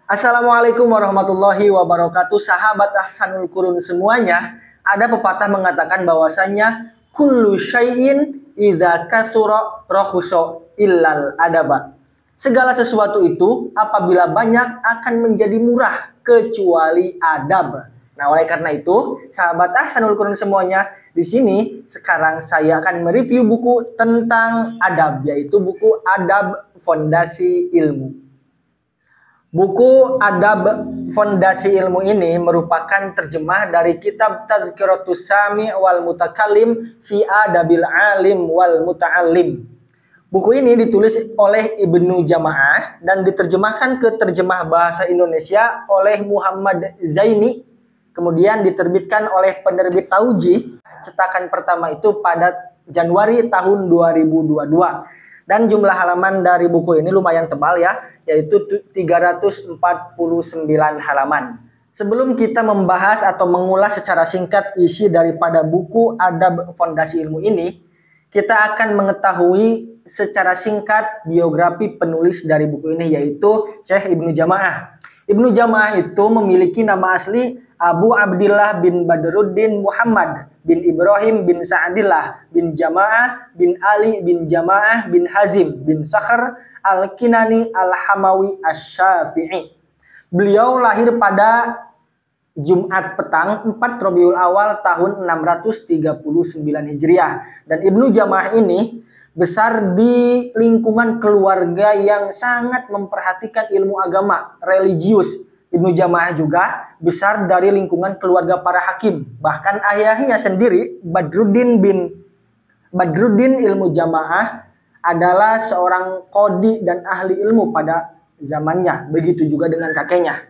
Assalamualaikum warahmatullahi wabarakatuh. Sahabat Ahsanul Qurun semuanya, ada pepatah mengatakan bahwasanya kullu syai'in idza katsura rakhusa illal adaba. Segala sesuatu itu apabila banyak akan menjadi murah kecuali adab. Nah, oleh karena itu, sahabat Ahsanul Qurun semuanya, di sini sekarang saya akan mereview buku tentang adab, yaitu buku Adab Fondasi Ilmu. Buku Adab Fondasi Ilmu ini merupakan terjemah dari kitab Tadhkiratus Sami' wal Mutakallim fi Adabil Alim wal Muta'allim. Buku ini ditulis oleh Ibnu Jamaah dan diterjemahkan ke terjemah bahasa Indonesia oleh Muhammad Zaini. Kemudian diterbitkan oleh penerbit Tauji. Cetakan pertama itu pada Januari tahun 2022. Dan jumlah halaman dari buku ini lumayan tebal ya, yaitu 349 halaman. Sebelum kita membahas atau mengulas secara singkat isi daripada buku Adab Fondasi Ilmu ini, kita akan mengetahui secara singkat biografi penulis dari buku ini, yaitu Syekh Ibnu Jamaah. Ibnu Jamaah itu memiliki nama asli Abu Abdillah bin Badruddin Muhammad bin Ibrahim bin Sa'adillah bin Jamaah bin Ali bin Jamaah bin Hazim bin Sakhr Al-Kinani Al-Hamawi Asy-Syafi'i. Beliau lahir pada Jumat petang 4 Rabiul Awal tahun 639 Hijriah. Dan Ibnu Jamaah ini besar di lingkungan keluarga yang sangat memperhatikan ilmu agama, religius. Ibnu Jamaah juga besar dari lingkungan keluarga para hakim. Bahkan ayahnya sendiri, Badruddin Ilmu Jamaah, adalah seorang qadhi dan ahli ilmu pada zamannya. Begitu juga dengan kakeknya.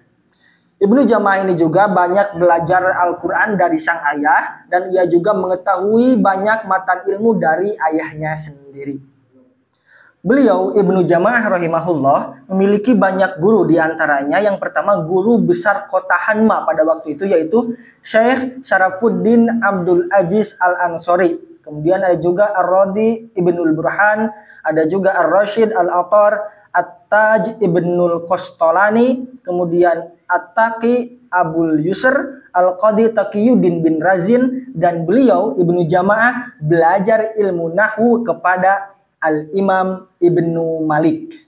Ibnu Jamaah ini juga banyak belajar Al-Quran dari sang ayah, dan ia juga mengetahui banyak matan ilmu dari ayahnya sendiri. Beliau, Ibnu Jamaah rahimahullah, memiliki banyak guru, diantaranya yang pertama guru besar kota Hanma pada waktu itu, yaitu Syekh Syarafuddin Abdul Aziz Al-Ansori. Kemudian ada juga Ar-Radi Ibnul Burhan, ada juga Ar-Rashid Al-Atar, At-Taj Ibnul Qostolani, kemudian At-Taqi Abul Yusr, Al-Qadi Taqiyuddin bin Razin, dan beliau, Ibnu Jamaah, belajar ilmu nahwu kepada Al-Imam Ibnu Malik.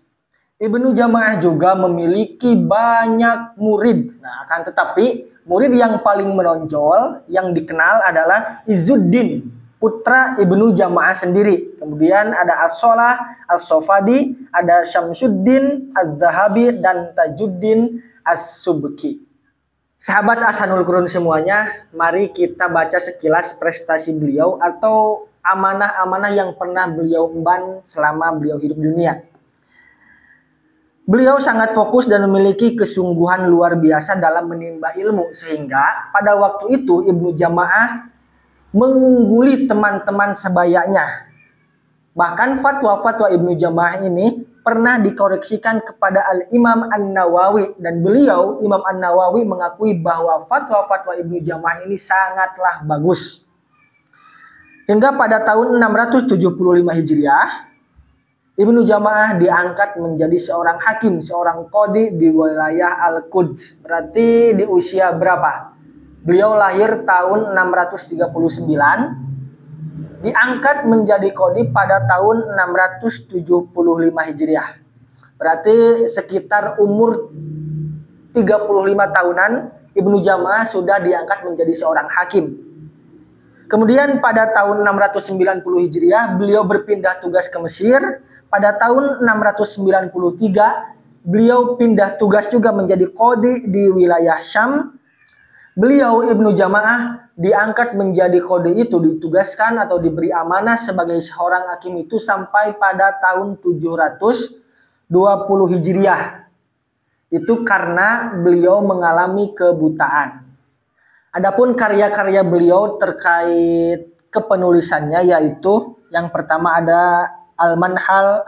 Ibnu Jamaah juga memiliki banyak murid. Nah, akan tetapi murid yang paling menonjol yang dikenal adalah Izzuddin, putra Ibnu Jamaah sendiri. Kemudian ada As-Solah, As-Sofadi, ada Syamsuddin, Az-Zahabi, dan Tajuddin As-Subki. Sahabat Ahsanul Qurun semuanya, mari kita baca sekilas prestasi beliau atau amanah-amanah yang pernah beliau emban selama beliau hidup dunia. Beliau sangat fokus dan memiliki kesungguhan luar biasa dalam menimba ilmu, sehingga pada waktu itu Ibnu Jamaah mengungguli teman-teman sebayanya. Bahkan fatwa-fatwa Ibnu Jamaah ini pernah dikoreksikan kepada Al-Imam An-Nawawi, dan beliau, Imam An-Nawawi, mengakui bahwa fatwa-fatwa Ibnu Jamaah ini sangatlah bagus. Hingga pada tahun 675 Hijriah, Ibnu Jamaah diangkat menjadi seorang hakim, seorang qadhi di wilayah Al-Quds. Berarti di usia berapa? Beliau lahir tahun 639, diangkat menjadi qadhi pada tahun 675 Hijriah. Berarti sekitar umur 35 tahunan, Ibnu Jamaah sudah diangkat menjadi seorang hakim. Kemudian pada tahun 690 Hijriah, beliau berpindah tugas ke Mesir. Pada tahun 693, beliau pindah tugas juga menjadi qadhi di wilayah Syam. Beliau, Ibnu Jamaah, diangkat menjadi qadhi itu, ditugaskan atau diberi amanah sebagai seorang hakim itu sampai pada tahun 720 Hijriah. Itu karena beliau mengalami kebutaan. Adapun karya-karya beliau terkait kepenulisannya, yaitu yang pertama ada Al-Manhal,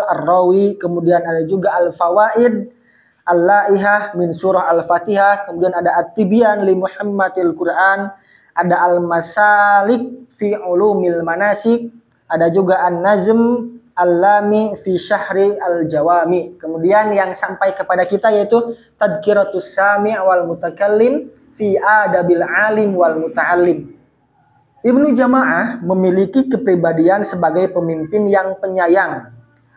Ar-Rawi, kemudian ada juga Al-Fawaid, Al-Laihah min Surah Al-Fatihah, kemudian ada At-Tibyan li Muhammadil Quran, ada Al-Masalik fi Ulumil Manasik, ada juga An-Nazm Al-Lami fi Syahri Al-Jawami. Kemudian yang sampai kepada kita yaitu Tadhkiratus Sami' wal Mutakallim fi Adabil Alim wal Muta'allim. Ibnu Jama'ah memiliki kepribadian sebagai pemimpin yang penyayang,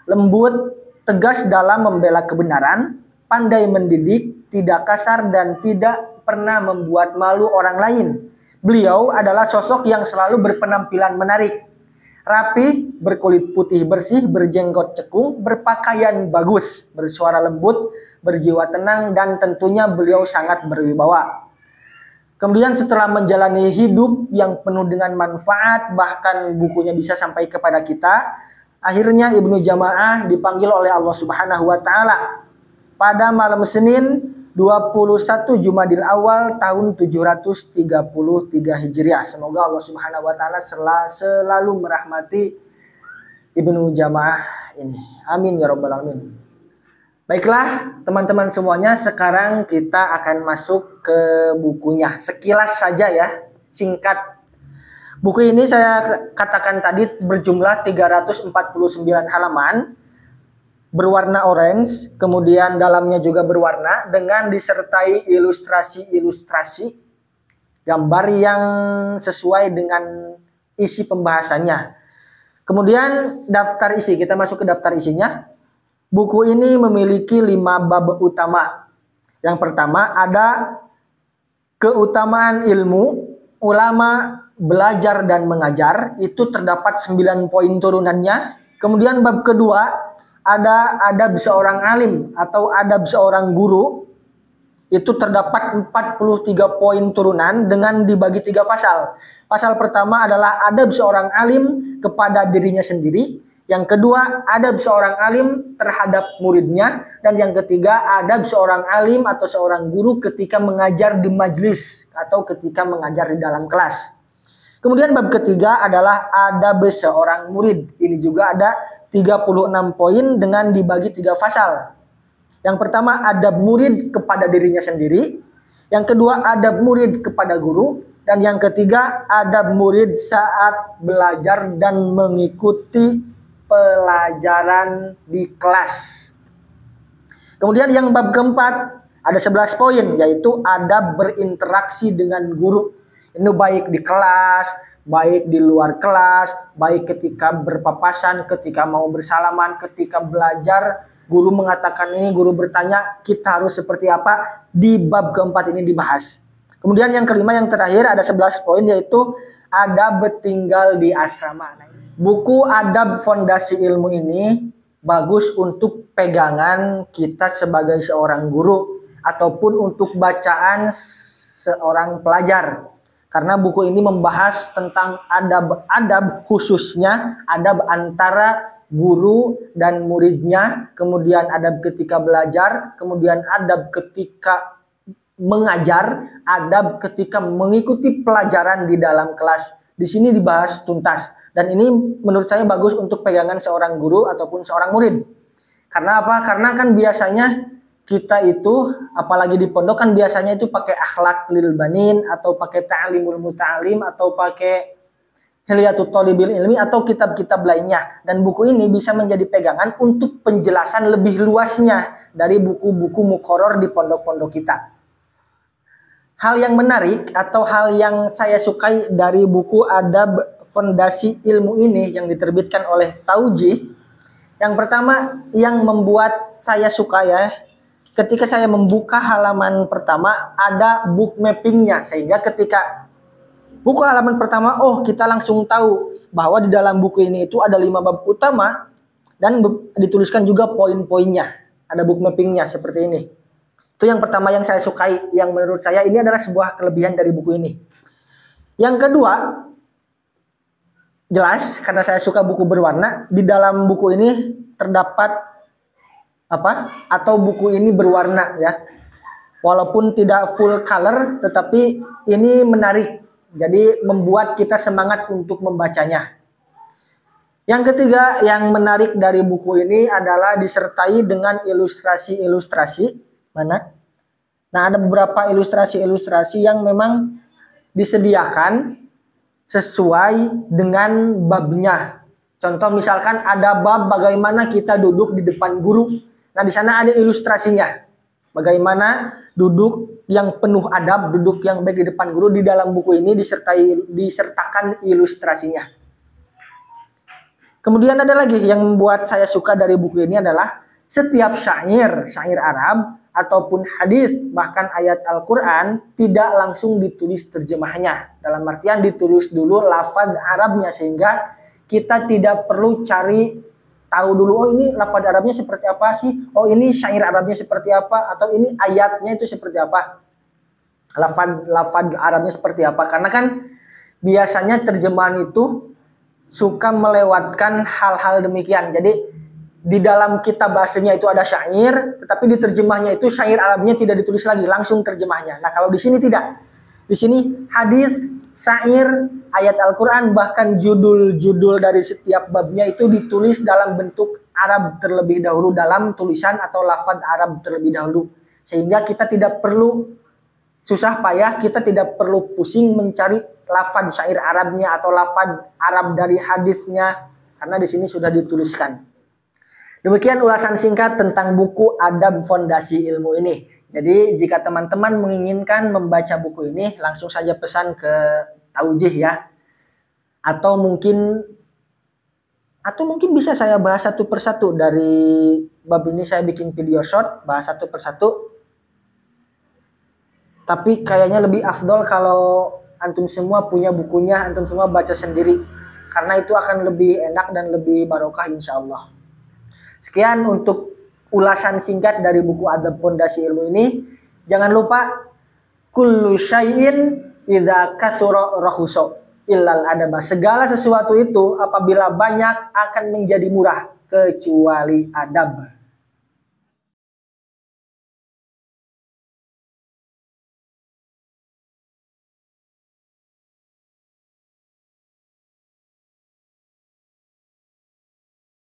lembut, tegas dalam membela kebenaran, pandai mendidik, tidak kasar dan tidak pernah membuat malu orang lain. Beliau adalah sosok yang selalu berpenampilan menarik, rapi, berkulit putih bersih, berjenggot cekung, berpakaian bagus, bersuara lembut, berjiwa tenang, dan tentunya beliau sangat berwibawa. Kemudian setelah menjalani hidup yang penuh dengan manfaat, bahkan bukunya bisa sampai kepada kita, akhirnya Ibnu Jama'ah dipanggil oleh Allah Subhanahu wa Ta'ala pada malam Senin 21 Jumadil Awal tahun 733 Hijriah. Semoga Allah Subhanahu wa Ta'ala selalu merahmati Ibnu Jama'ah ini. Amin ya rabbal alamin. Baiklah teman-teman semuanya, sekarang kita akan masuk ke bukunya. Sekilas saja ya, singkat. Buku ini saya katakan tadi berjumlah 349 halaman, berwarna orange, kemudian dalamnya juga berwarna dengan disertai ilustrasi-ilustrasi, gambar yang sesuai dengan isi pembahasannya. Kemudian daftar isi, kita masuk ke daftar isinya. Buku ini memiliki 5 bab utama. Yang pertama ada keutamaan ilmu, ulama, belajar dan mengajar, itu terdapat 9 poin turunannya. Kemudian bab kedua ada adab seorang alim atau adab seorang guru, itu terdapat 43 poin turunan dengan dibagi 3 pasal. Pasal pertama adalah adab seorang alim kepada dirinya sendiri, yang kedua adab seorang alim terhadap muridnya, dan yang ketiga adab seorang alim atau seorang guru ketika mengajar di majlis atau ketika mengajar di dalam kelas. Kemudian bab ketiga adalah adab seorang murid, ini juga ada 36 poin dengan dibagi 3 pasal. Yang pertama adab murid kepada dirinya sendiri, yang kedua adab murid kepada guru, dan yang ketiga adab murid saat belajar dan mengikuti pelajaran di kelas. Kemudian yang bab keempat ada 11 poin, yaitu adab berinteraksi dengan guru. Ini baik di kelas, baik di luar kelas, baik ketika berpapasan, ketika mau bersalaman, ketika belajar, guru mengatakan ini, guru bertanya, kita harus seperti apa, di bab keempat ini dibahas. Kemudian yang kelima, yang terakhir ada 11 poin, yaitu adab tinggal di asrama. Buku Adab Fondasi Ilmu ini bagus untuk pegangan kita sebagai seorang guru ataupun untuk bacaan seorang pelajar. Karena buku ini membahas tentang adab-adab, khususnya adab antara guru dan muridnya, kemudian adab ketika belajar, kemudian adab ketika mengajar, adab ketika mengikuti pelajaran di dalam kelas. Di sini dibahas tuntas, dan ini menurut saya bagus untuk pegangan seorang guru ataupun seorang murid. Karena apa? Karena kan biasanya kita itu, apalagi di pondok kan biasanya itu pakai akhlak lil banin, atau pakai ta'limul muta'alim, atau pakai hilyatut thalibil ilmi, atau kitab-kitab lainnya. Dan buku ini bisa menjadi pegangan untuk penjelasan lebih luasnya dari buku-buku muqarrar di pondok-pondok kita. Hal yang menarik atau hal yang saya sukai dari buku Adab Fondasi Ilmu ini yang diterbitkan oleh Tauji, yang pertama yang membuat saya suka ya, ketika saya membuka halaman pertama ada book mappingnya, sehingga ketika buku halaman pertama, oh kita langsung tahu bahwa di dalam buku ini itu ada 5 bab utama dan dituliskan juga poin-poinnya, ada book mappingnya seperti ini. Itu yang pertama yang saya sukai, yang menurut saya ini adalah sebuah kelebihan dari buku ini. Yang kedua, jelas karena saya suka buku berwarna, di dalam buku ini terdapat atau buku ini berwarna ya, walaupun tidak full color, tetapi ini menarik, jadi membuat kita semangat untuk membacanya. Yang ketiga yang menarik dari buku ini adalah disertai dengan ilustrasi-ilustrasi. Nah ada beberapa ilustrasi-ilustrasi yang memang disediakan sesuai dengan babnya. Contoh misalkan ada bab bagaimana kita duduk di depan guru. Nah, di sana ada ilustrasinya. Bagaimana duduk yang penuh adab, duduk yang baik di depan guru. Di dalam buku ini disertakan ilustrasinya. Kemudian ada lagi yang membuat saya suka dari buku ini adalah setiap syair Arab ataupun hadis bahkan ayat Al-Quran tidak langsung ditulis terjemahnya. Dalam artian ditulis dulu lafaz Arabnya sehingga kita tidak perlu cari tahu dulu, oh ini lafaz Arabnya seperti apa sih, oh ini syair Arabnya seperti apa, atau ini ayatnya itu seperti apa, lafaz Arabnya seperti apa. Karena kan biasanya terjemahan itu suka melewatkan hal-hal demikian. Jadi di dalam kitab aslinya itu ada syair, tetapi di terjemahnya itu syair Arabnya tidak ditulis lagi, langsung terjemahnya. Nah, kalau di sini tidak. Di sini hadis, syair, ayat Al-Quran, bahkan judul-judul dari setiap babnya itu ditulis dalam bentuk Arab terlebih dahulu, dalam tulisan atau lafaz Arab terlebih dahulu. Sehingga kita tidak perlu susah payah, kita tidak perlu pusing mencari lafaz syair Arabnya atau lafaz Arab dari hadisnya, karena di sini sudah dituliskan. Demikian ulasan singkat tentang buku Adab Fondasi Ilmu ini. Jadi jika teman-teman menginginkan membaca buku ini, langsung saja pesan ke Taujih ya. Atau mungkin bisa saya bahas satu persatu. Dari bab ini saya bikin video short, bahas satu persatu. Tapi kayaknya lebih afdol kalau antum semua punya bukunya, antum semua baca sendiri. Karena itu akan lebih enak dan lebih barokah insya Allah. Sekian untuk ulasan singkat dari buku Adab Fondasi Ilmu ini. Jangan lupa kullu syai'in idza katsura rakhusa illal adab. Segala sesuatu itu apabila banyak akan menjadi murah kecuali adab.